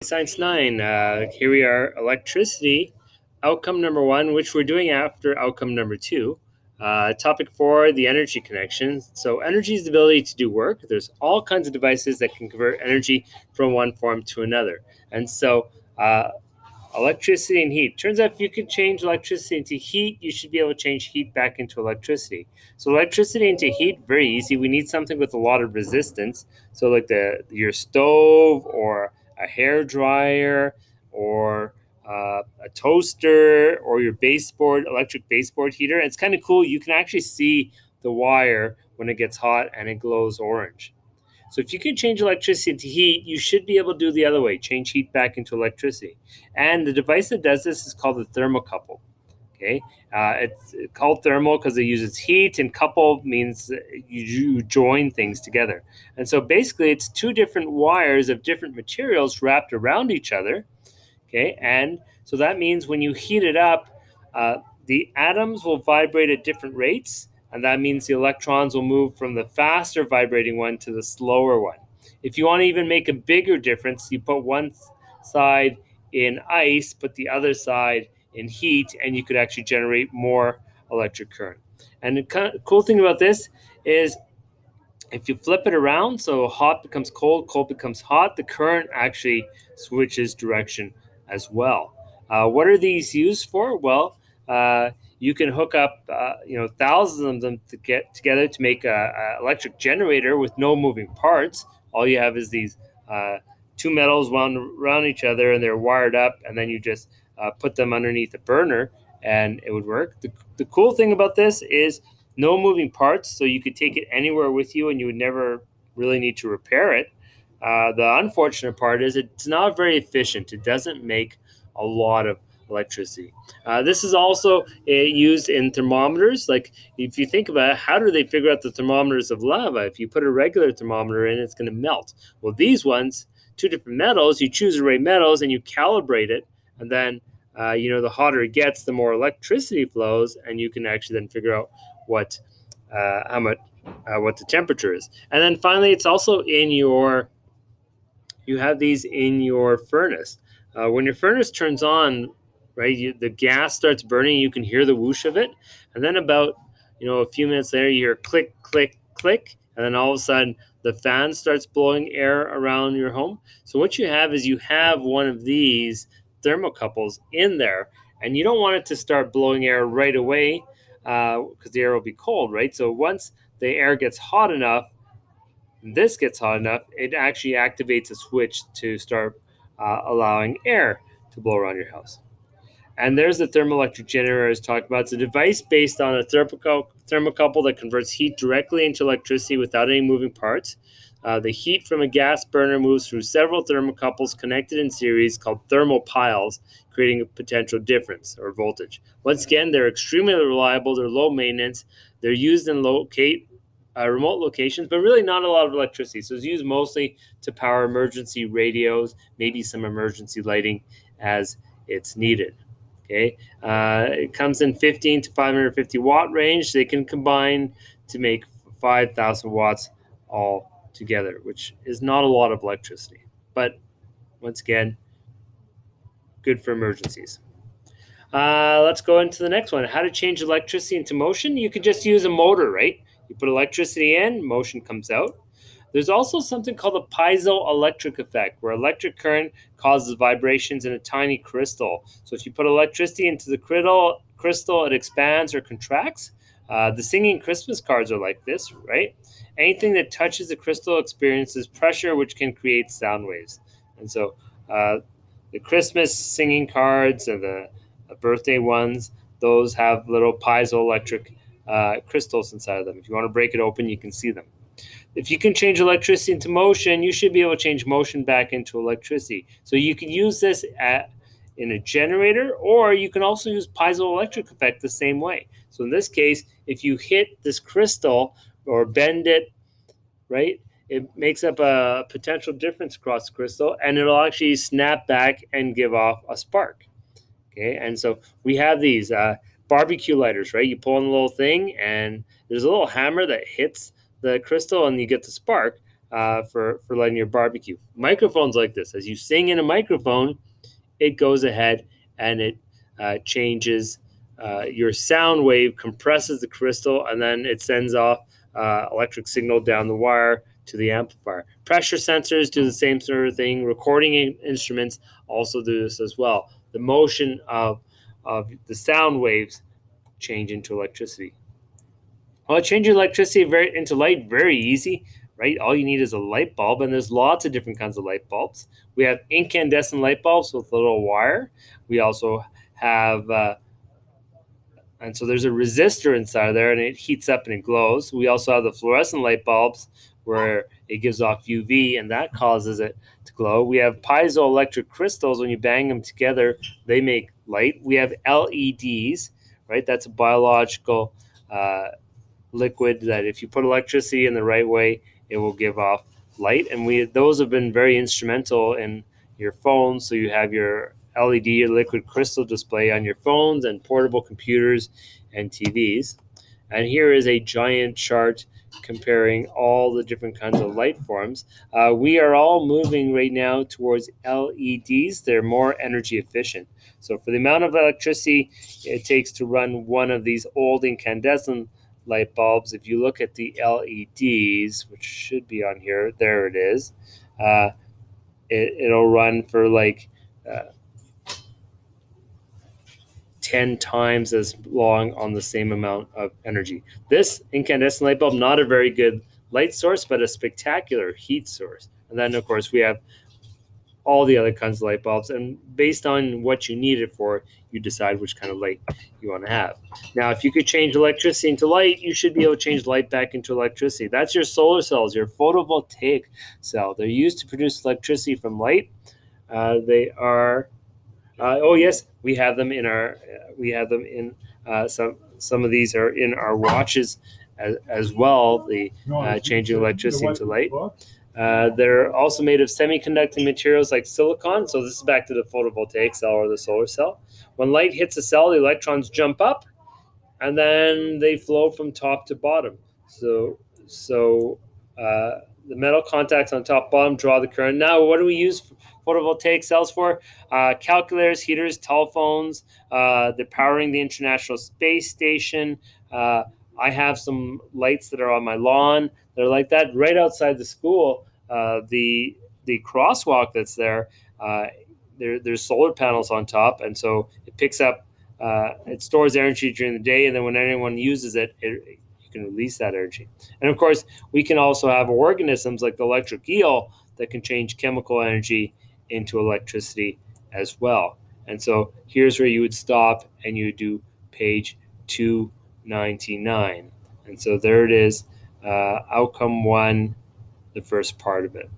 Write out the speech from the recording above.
Science 9, here we are, electricity, outcome number 1, which we're doing after outcome number 2. Topic 4, the energy connection. So energy is the ability to do work. There's all kinds of devices that can convert energy from one form to another. And so electricity and heat. Turns out if you could change electricity into heat, you should be able to change heat back into electricity. So electricity into heat, very easy. We need something with a lot of resistance. So like your stove or a hair dryer or a toaster or your baseboard, electric baseboard heater. And it's kind of cool. You can actually see the wire when it gets hot and it glows orange. So if you can change electricity into heat, you should be able to do the other way, change heat back into electricity. And the device that does this is called the thermocouple. Okay, it's called thermal because it uses heat, and couple means you join things together. And so basically, it's two different wires of different materials wrapped around each other. Okay, and so that means when you heat it up, the atoms will vibrate at different rates, and that means the electrons will move from the faster vibrating one to the slower one. If you want to even make a bigger difference, you put one side in ice, put the other side in heat, and you could actually generate more electric current. And the cool thing about this is if you flip it around, so hot becomes cold, cold becomes hot, the current actually switches direction as well. What are these used for? Well, you can hook up thousands of them to get together to make an electric generator with no moving parts. All you have is these two metals wound around each other, and they're wired up, and then you just put them underneath a burner, and it would work. The cool thing about this is no moving parts, so you could take it anywhere with you, and you would never really need to repair it. The unfortunate part is it's not very efficient. It doesn't make a lot of electricity. This is also used in thermometers. Like if you think about it, how do they figure out the thermometers of lava? If you put a regular thermometer in, it's going to melt. Well, these ones, two different metals, you choose the right metals and you calibrate it, and then the hotter it gets, the more electricity flows, and you can actually then figure out what the temperature is. And then finally, it's also you have these in your furnace. When your furnace turns on, right, the gas starts burning. You can hear the whoosh of it, and then about a few minutes later, you hear click, click, click, and then all of a sudden the fan starts blowing air around your home. So what you have is you have one of these thermocouples in there, and you don't want it to start blowing air right away because the air will be cold, right? So once the air gets hot enough, this gets hot enough, it actually activates a switch to start allowing air to blow around your house. And there's the thermoelectric generator I was talking about. It's a device based on a thermocouple that converts heat directly into electricity without any moving parts. The heat from a gas burner moves through several thermocouples connected in series called thermal piles, creating a potential difference or voltage. Once again, they're extremely reliable. They're low maintenance. They're used in remote locations, but really not a lot of electricity. So it's used mostly to power emergency radios, maybe some emergency lighting as it's needed. Okay, it comes in 15 to 550 watt range. They can combine to make 5,000 watts all together, which is not a lot of electricity, but once again, good for emergencies. Let's go into the next one. How to change electricity into motion. You could just use a motor, right? You put electricity in, motion comes out. There's also something called the Piezoelectric Effect, where electric current causes vibrations in a tiny crystal. So if you put electricity into the crystal, it expands or contracts. The singing Christmas cards are like this, right? Anything that touches the crystal experiences pressure, which can create sound waves. And so the Christmas singing cards and the birthday ones, those have little piezoelectric crystals inside of them. If you want to break it open, you can see them. If you can change electricity into motion, you should be able to change motion back into electricity. So you can use this in a generator, or you can also use piezoelectric effect the same way. So in this case, if you hit this crystal or bend it, right, it makes up a potential difference across the crystal, and it'll actually snap back and give off a spark. Okay, and so we have these barbecue lighters, right? You pull on the little thing, and there's a little hammer that hits the crystal, and you get the spark. for lighting your barbecue. Microphones like this, as you sing in a microphone, it goes ahead and it changes your sound wave, compresses the crystal, and then it sends off electric signal down the wire to the amplifier. Pressure sensors do the same sort of thing. Recording instruments also do this as well. The motion of the sound waves change into electricity. Well, changing electricity into light, very easy, right? All you need is a light bulb, and there's lots of different kinds of light bulbs. We have incandescent light bulbs with a little wire. We also have, and so there's a resistor inside of there, and it heats up and it glows. We also have the fluorescent light bulbs where it gives off UV, and that causes it to glow. We have piezoelectric crystals. When you bang them together, they make light. We have LEDs, right? That's a biological liquid that if you put electricity in the right way, it will give off light. And those have been very instrumental in your phones. So you have your LED or liquid crystal display on your phones and portable computers and TVs. And here is a giant chart comparing all the different kinds of light forms. We are all moving right now towards LEDs. They're more energy efficient. So for the amount of electricity it takes to run one of these old incandescent light bulbs, if you look at the LEDs, which should be on here, there it is, it'll run for like 10 times as long on the same amount of energy. This incandescent light bulb, not a very good light source, but a spectacular heat source. And then, of course, we have all the other kinds of light bulbs. And based on what you need it for, you decide which kind of light you want to have. Now, if you could change electricity into light, you should be able to change light back into electricity. That's your solar cells, your photovoltaic cell. They're used to produce electricity from light. They are oh yes, we have them in our. We have them in some of these are in our watches as well. The changing electricity into light. They're also made of semiconducting materials like silicon. So this is back to the photovoltaic cell or the solar cell. When light hits a cell, the electrons jump up, and then they flow from top to bottom. So the metal contacts on top bottom draw the current. Now, what do we use photovoltaic cells for? Calculators, heaters, telephones. They're powering the International Space Station. I have some lights that are on my lawn. They're like that. Right outside the school, the crosswalk that's there, there's solar panels on top, and so it picks up. It stores energy during the day, and then when anyone uses it, you can release that energy. And of course, we can also have organisms like the electric eel that can change chemical energy into electricity as well. And so here's where you would stop and you would do page 299. And so there it is, outcome one, the first part of it.